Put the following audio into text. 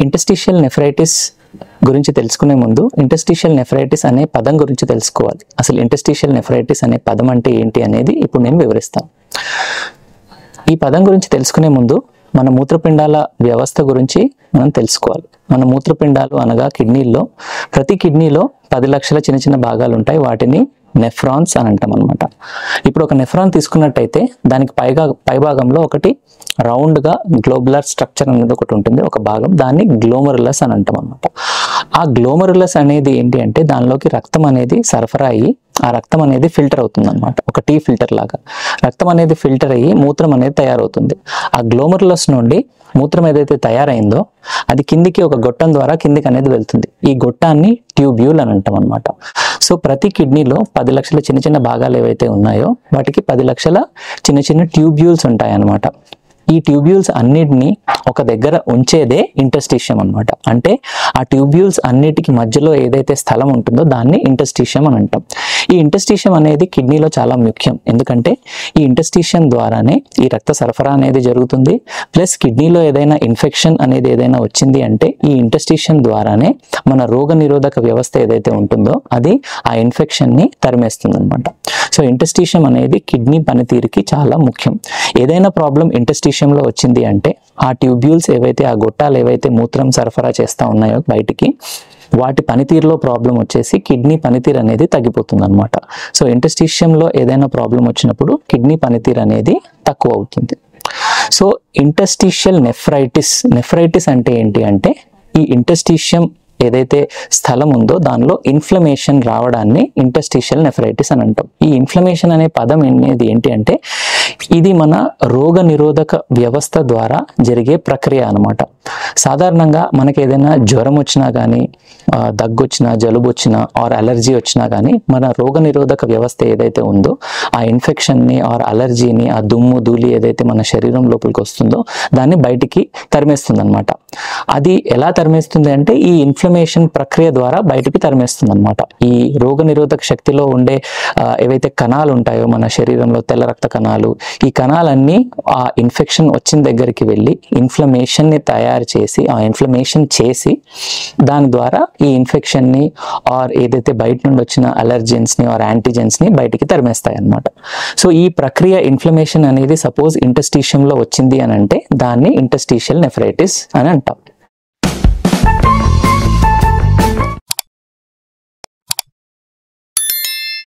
Interstitial nephritis గురించి తెలుసుకునే ముందు ఇంటర్స్టిషియల్ నెఫ్రైటిస్ అనే పదం గురించి తెలుసుకోవాలి. అసలు ఇంటర్స్టిషియల్ నెఫ్రైటిస్ అనే పదం అంటే ఏంటి అనేది ఇప్పుడు నేను వివరిస్తాను. ఈ పదం గురించి తెలుసుకునే ముందు మన మూత్రపిండాల వ్యవస్థ గురించి మనం తెలుసుకోవాలి. మన మూత్రపిండాలు అనగా కిడ్నీల్లో, ప్రతి కిడ్నీలో 10 లక్షల చిన్న చిన్న భాగాలు ఉంటాయి. వాటిని నెఫ్రాన్స్ అని అంటాం అనమాట. ఇప్పుడు ఒక నెఫ్రాన్ తీసుకున్నట్టయితే దానికి పైభాగంలో ఒకటి రౌండ్గా గ్లోబులర్ స్ట్రక్చర్ అనేది ఒకటి ఉంటుంది, ఒక భాగం, దాన్ని గ్లోమరులస్ అని అంటాం అనమాట. ఆ గ్లోమరులస్ అనేది ఏంటి అంటే దానిలోకి రక్తం అనేది సరఫరా అయ్యి ఆ రక్తం అనేది ఫిల్టర్ అవుతుంది అనమాట. ఒక టీ ఫిల్టర్ లాగా రక్తం అనేది ఫిల్టర్ అయ్యి మూత్రం అనేది తయారవుతుంది. ఆ గ్లోమరులస్ నుండి మూత్రం ఏదైతే తయారైందో అది కిందికి ఒక గొట్టం ద్వారా కిందికి అనేది వెళ్తుంది. ఈ గొట్టాన్ని ట్యూబ్యూల్ అని అంటాం అనమాట. సో ప్రతి కిడ్నీలో 10 లక్షల చిన్న చిన్న భాగాలు ఏవైతే ఉన్నాయో వాటికి 10 లక్షల చిన్న చిన్న ట్యూబ్యూల్స్ ఉంటాయి అన్నమాట. ఈ ట్యూబ్యూల్స్ అన్నిటిని ఒక దగ్గర ఉంచేదే ఇంటర్స్టిషియం అనమాట. అంటే ఆ ట్యూబ్యూల్స్ అన్నిటికి మధ్యలో ఏదైతే స్థలం ఉంటుందో దాన్ని ఇంటర్స్టిషియం అని అంటాం. ఈ ఇంటర్స్టిషియం అనేది కిడ్నీలో చాలా ముఖ్యం. ఎందుకంటే ఈ ఇంటర్స్టిషియం ద్వారానే ఈ రక్త సరఫరా అనేది జరుగుతుంది. ప్లస్ కిడ్నీలో ఏదైనా ఇన్ఫెక్షన్ అనేది ఏదైనా వచ్చింది అంటే ఈ ఇంటర్స్టిషియం ద్వారానే మన రోగ నిరోధక వ్యవస్థ ఏదైతే ఉంటుందో అది ఆ ఇన్ఫెక్షన్ని తరిమేస్తుంది అనమాట. సో ఇంటర్స్టిషియం అనేది కిడ్నీ పనితీరుకి చాలా ముఖ్యం. ఏదైనా ప్రాబ్లం ఇంటర్స్టిషియంలో వచ్చింది అంటే ఆ ట్యూబ్యూల్స్ ఏవైతే, ఆ గొట్టాలు ఏవైతే మూత్రం సరఫరా చేస్తూ ఉన్నాయో బయటికి, వాటి పనితీరులో ప్రాబ్లం వచ్చేసి కిడ్నీ పనితీరు అనేది తగ్గిపోతుంది అనమాట. సో ఇంటర్స్టిషియంలో ఏదైనా ప్రాబ్లం వచ్చినప్పుడు కిడ్నీ పనితీరు అనేది తక్కువ అవుతుంది. సో ఇంటర్స్టిషియల్ నెఫ్రైటిస్ అంటే ఏంటి అంటే ఈ ఇంటర్స్టిషియం ఏదైతే స్థలం ఉందో దానిలో ఇన్ఫ్లమేషన్ రావడాన్ని ఇంటర్స్టిషియల్ నెఫ్రైటిస్ అని అంటాం. ఈ ఇన్ఫ్లమేషన్ అనే పదం అనేది ఏంటి అంటే ఇది మన రోగ నిరోధక వ్యవస్థ ద్వారా జరిగే ప్రక్రియ అనమాట. సాధారణంగా మనకి ఏదైనా జ్వరం వచ్చినా కానీ, దగ్గు వచ్చినా, జలుబు వచ్చినా ఆర్ అలర్జీ వచ్చినా కానీ మన రోగ నిరోధక వ్యవస్థ ఏదైతే ఉందో ఆ ఇన్ఫెక్షన్ని ఆర్ అలర్జీని, ఆ దుమ్ము ధూళి ఏదైతే మన శరీరం లోపలికి వస్తుందో దాన్ని బయటికి తరిమేస్తుంది అనమాట. అది ఎలా తరిమేస్తుంది అంటే ఈ ఇన్ఫ్లమేషన్ ప్రక్రియ ద్వారా బయటికి తరిమేస్తుంది అనమాట. ఈ రోగ నిరోధక శక్తిలో ఉండే ఏవైతే కణాలు ఉంటాయో మన శరీరంలో, తెల్ల రక్త కణాలు, ఈ కణాలన్నీ ఆ ఇన్ఫెక్షన్ వచ్చిన దగ్గరికి వెళ్ళి ఇన్ఫ్లమేషన్ని తయారు చేసి, ఆ ఇన్ఫ్లమేషన్ చేసి దాని ద్వారా ఈ ఇన్ఫెక్షన్ని ఆర్ ఏదైతే బయట నుండి వచ్చిన అలర్జెన్స్ని ఆర్ యాంటీజెన్స్ని బయటికి తరిమేస్తాయి అనమాట. సో ఈ ప్రక్రియ ఇన్ఫ్లమేషన్ అనేది సపోజ్ ఇంటర్స్టిషియంలో వచ్చింది అని అంటే దాన్ని ఇంటర్స్టిషియల్ నెఫ్రైటిస్ అని అంటాం.